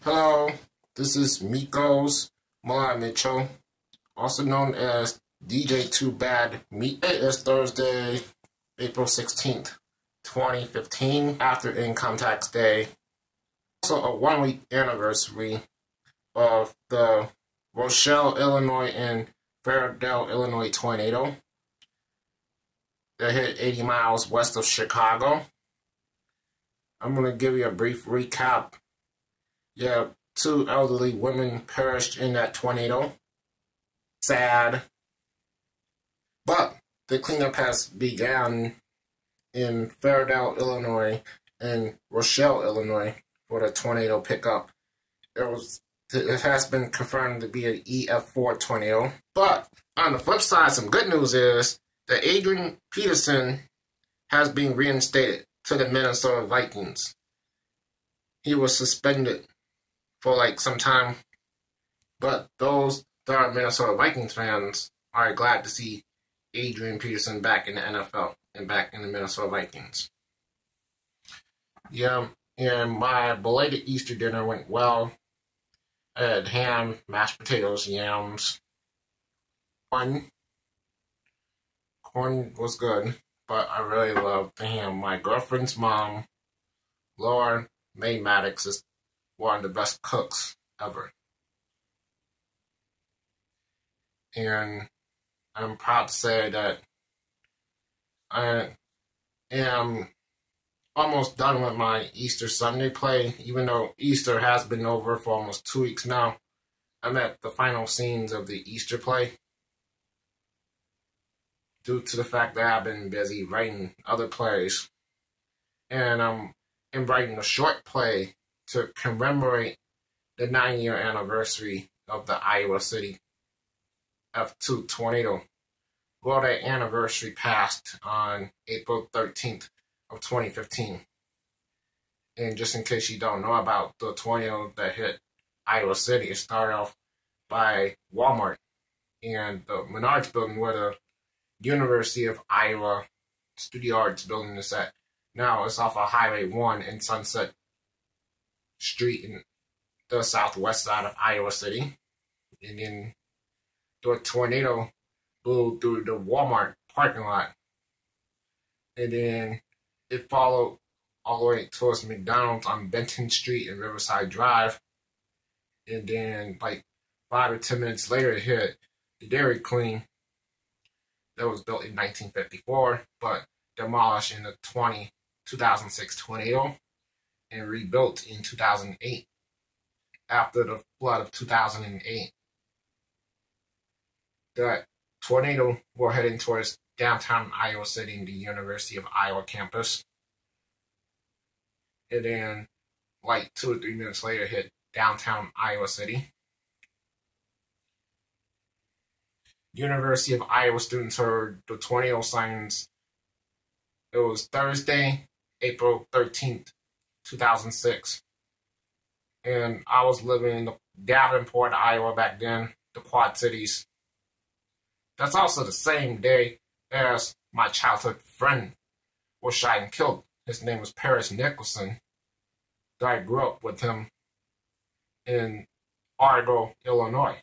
Hello, this is Mikos Mitchell, also known as DJ Too Bad Meet. It is Thursday, April 16th, 2015, after Income Tax Day. Also a 1-week anniversary of the Rochelle, Illinois and Fairdale, Illinois tornado that hit 80 miles west of Chicago. I'm going to give you a brief recap. Yeah, 2 elderly women perished in that tornado. Sad. But the cleanup has begun in Fairdale, Illinois and Rochelle, Illinois for the tornado pickup. It has been confirmed to be an EF4 tornado. But on the flip side, some good news is that Adrian Peterson has been reinstated to the Minnesota Vikings. He was suspended for some time, but those that are Minnesota Vikings fans are glad to see Adrian Peterson back in the NFL and back in the Minnesota Vikings. Yeah, and my belated Easter dinner went well. I had ham, mashed potatoes, yams. Corn was good, but I really loved the ham. My girlfriend's mom, Laura May Maddox, is one of the best cooks ever. And I'm proud to say that I am almost done with my Easter Sunday play. Even though Easter has been over for almost 2 weeks now, I'm at the final scenes of the Easter play. Due to the fact that I've been busy writing other plays. And I'm writing a short play to commemorate the 9-year anniversary of the Iowa City F2 tornado. Well, that anniversary passed on April 13th of 2015. And just in case you don't know about the tornado that hit Iowa City, it started off by Walmart and the Menards building where the University of Iowa Studio Arts building is at. Now it's off of Highway 1 in Sunset Street in the southwest side of Iowa City. And then the tornado blew through the Walmart parking lot. And then it followed all the way towards McDonald's on Benton Street and Riverside Drive. And then 5 or 10 minutes later it hit the Dairy Queen that was built in 1954, but demolished in the 2006 tornado and rebuilt in 2008 after the flood of 2008. That tornado were heading towards downtown Iowa City in the University of Iowa campus. And then 2 or 3 minutes later hit downtown Iowa City. University of Iowa students heard the tornado signs. It was Thursday, April 13th, 2006. And I was living in Davenport, Iowa back then, the Quad Cities. That's also the same day as my childhood friend was shot and killed. His name was Paris Nicholson. I grew up with him in Argo, Illinois.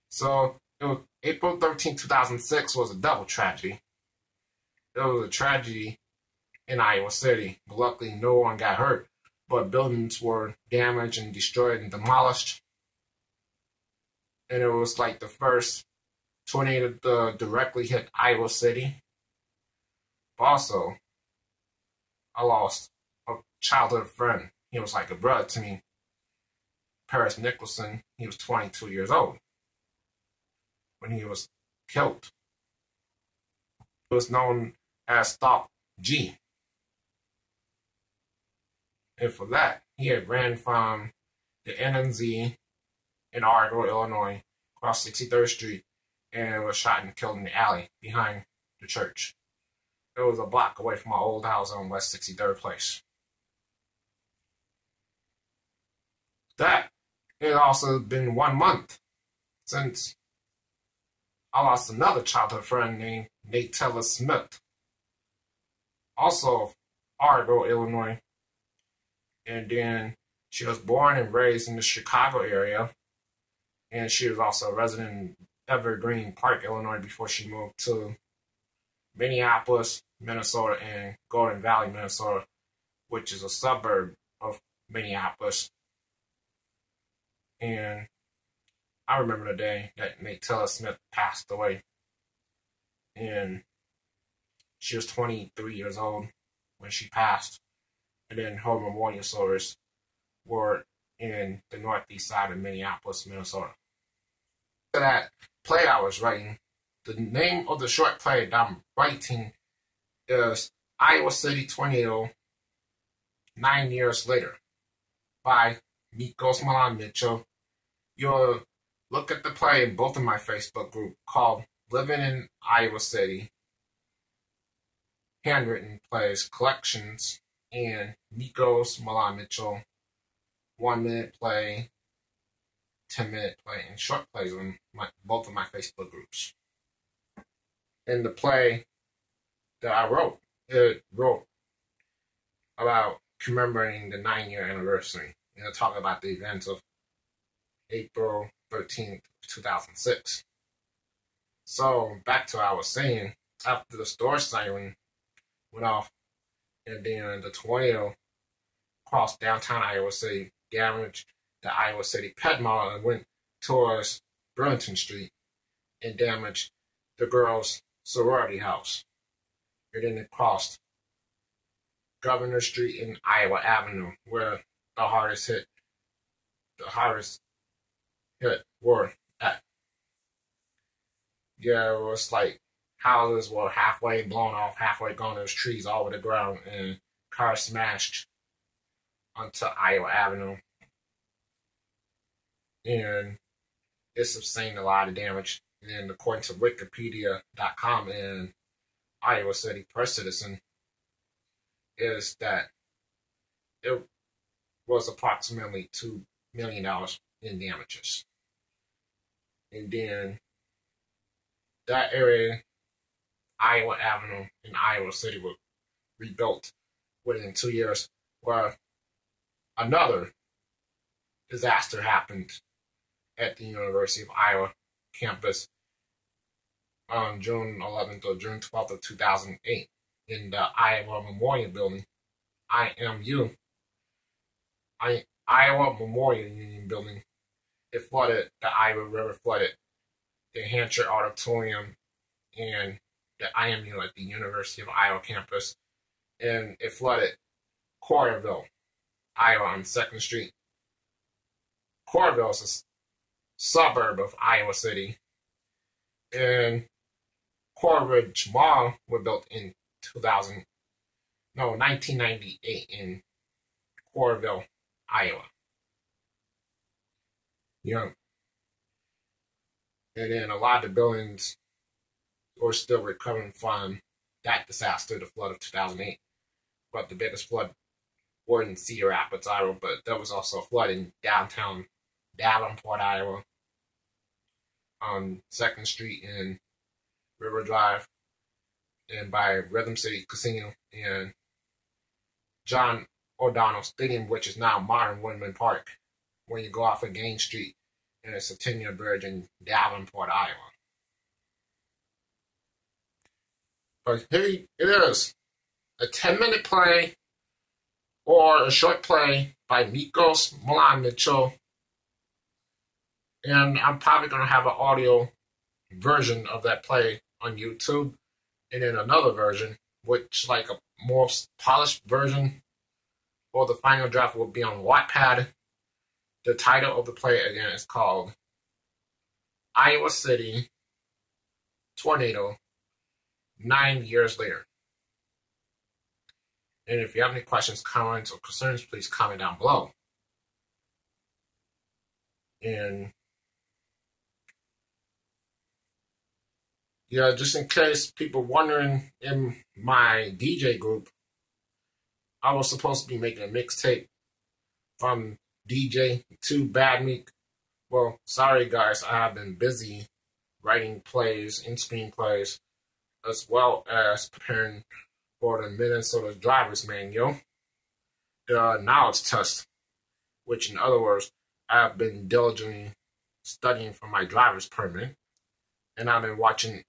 So, April 13, 2006 was a double tragedy. It was a tragedy in Iowa City. But luckily, no one got hurt, but buildings were damaged and destroyed and demolished. And it was the first tornado to directly hit Iowa City. But also, I lost a childhood friend. He was like a brother to me. Paris Nicholson. He was 22 years old when he was killed. He was known as Stop G. And for that, he had ran from the NNZ in Argo, Illinois, across 63rd Street, and was shot and killed in the alley behind the church. It was a block away from my old house on West 63rd Place. That, it also been 1 month since I lost another childhood friend named Nate Taylor Smith, also of Argo, Illinois. And then she was born and raised in the Chicago area. And she was also a resident in Evergreen Park, Illinois, before she moved to Minneapolis, Minnesota, and Golden Valley, Minnesota, which is a suburb of Minneapolis. And I remember the day that Taylor Smith passed away. And she was 23 years old when she passed. And then her memorial service were in the northeast side of Minneapolis, Minnesota. That play I was writing, the name of the short play that I'm writing is Iowa City Tornado, 9 Years Later, by Mikos Mitchell. You'll look at the play in both of my Facebook group called Living in Iowa City, Handwritten Plays Collections, and Mikos Mitchell, 1 minute play, 10-minute play, and short plays on both of my Facebook groups. In the play that I wrote, it wrote about commemorating the 9-year anniversary. And it talked about the events of April 13th, 2006. So, back to what I was saying, after the store siren went off, and then the tornado crossed downtown Iowa City, damaged the Iowa City Pet Mall, and went towards Burlington Street, and damaged the girls' sorority house. And then it crossed Governor Street and Iowa Avenue, where the hardest hit were at. Yeah, it was like houses were halfway blown off, halfway gone. There was trees all over the ground, and cars smashed onto Iowa Avenue. And it sustained a lot of damage. And according to Wikipedia.com and Iowa City Press Citizen, is that it was approximately $2 million in damages. And then that area, Iowa Avenue in Iowa City, was rebuilt within 2 years, where another disaster happened at the University of Iowa campus on June 11th or June 12th of 2008 in the Iowa Memorial Building, IMU, Iowa Memorial Union Building. It flooded, the Iowa River flooded the Hampshire Auditorium and the IMU at the University of Iowa campus, and it flooded Coralville, Iowa on 2nd Street. Coralville is a suburb of Iowa City, and Coral Ridge Mall was built in 1998 in Coralville, Iowa. Yeah. And then a lot of the buildings were still recovering from that disaster, the flood of 2008. But the biggest flood were in Cedar Rapids, Iowa, but there was also a flood in downtown Davenport, Iowa, on 2nd Street and River Drive, and by Rhythm City Casino and John O'Donnell Stadium, which is now modern Woodman Park, when you go off of Gain Street, and it's a 10-year bridge in Davenport, Iowa. But here it is, a 10-minute play or a short play by Mikos Mitchell. And I'm probably going to have an audio version of that play on YouTube, and then another version, which like a more polished version, or the final draft will be on Wattpad. The title of the play again is called Iowa City Tornado, 9 Years Later. And if you have any questions, comments, or concerns, please comment down below. And yeah, just in case people wondering, in my DJ group, I was supposed to be making a mixtape from DJ to Bad Meek. Well, sorry guys, I have been busy writing plays and screenplays, as well as preparing for the Minnesota Driver's Manual. the knowledge test, which in other words, I've been diligently studying for my driver's permit, and I've been watching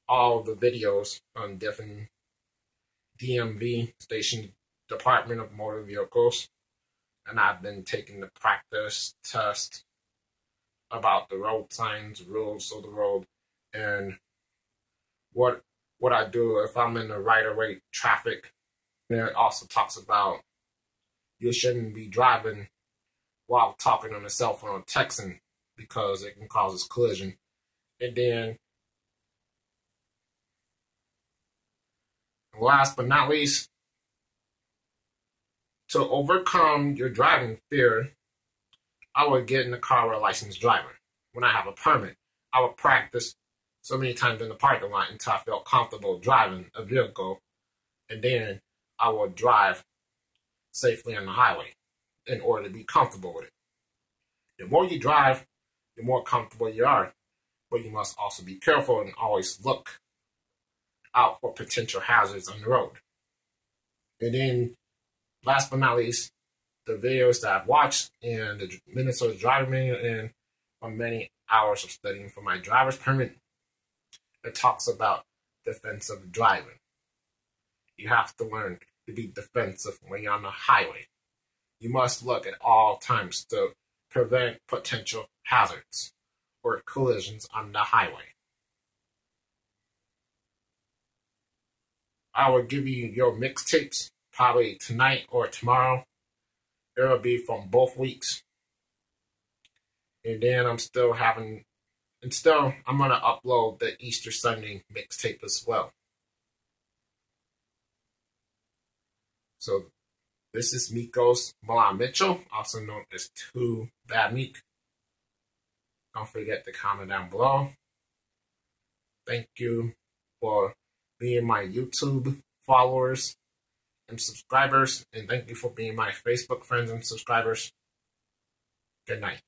all the videos on different DMV station, Department of Motor Vehicles, and I've been taking the practice test about the road signs, rules of the road, and what I do if I'm in the right-of-way traffic. And it also talks about you shouldn't be driving while talking on the cell phone or texting because it can cause a collision. And then, last but not least, to overcome your driving fear, I would get in the car with a licensed driver. When I have a permit, I would practice so many times in the parking lot until I felt comfortable driving a vehicle, and then I would drive safely on the highway in order to be comfortable with it. The more you drive, the more comfortable you are, but you must also be careful and always look out for potential hazards on the road. And then, last but not least, the videos that I've watched and the Minnesota driving manual and from many hours of studying for my driver's permit, it talks about defensive driving. You have to learn to be defensive when you're on the highway. You must look at all times to prevent potential hazards or collisions on the highway. I will give you your mixtapes probably tonight or tomorrow. It will be from both weeks. And then I'm going to upload the Easter Sunday mixtape as well. So this is Mikos Mitchell, also known as 2 Bad Meek. Don't forget to comment down below. Thank you for being my YouTube followers and subscribers, and thank you for being my Facebook friends and subscribers. Good night.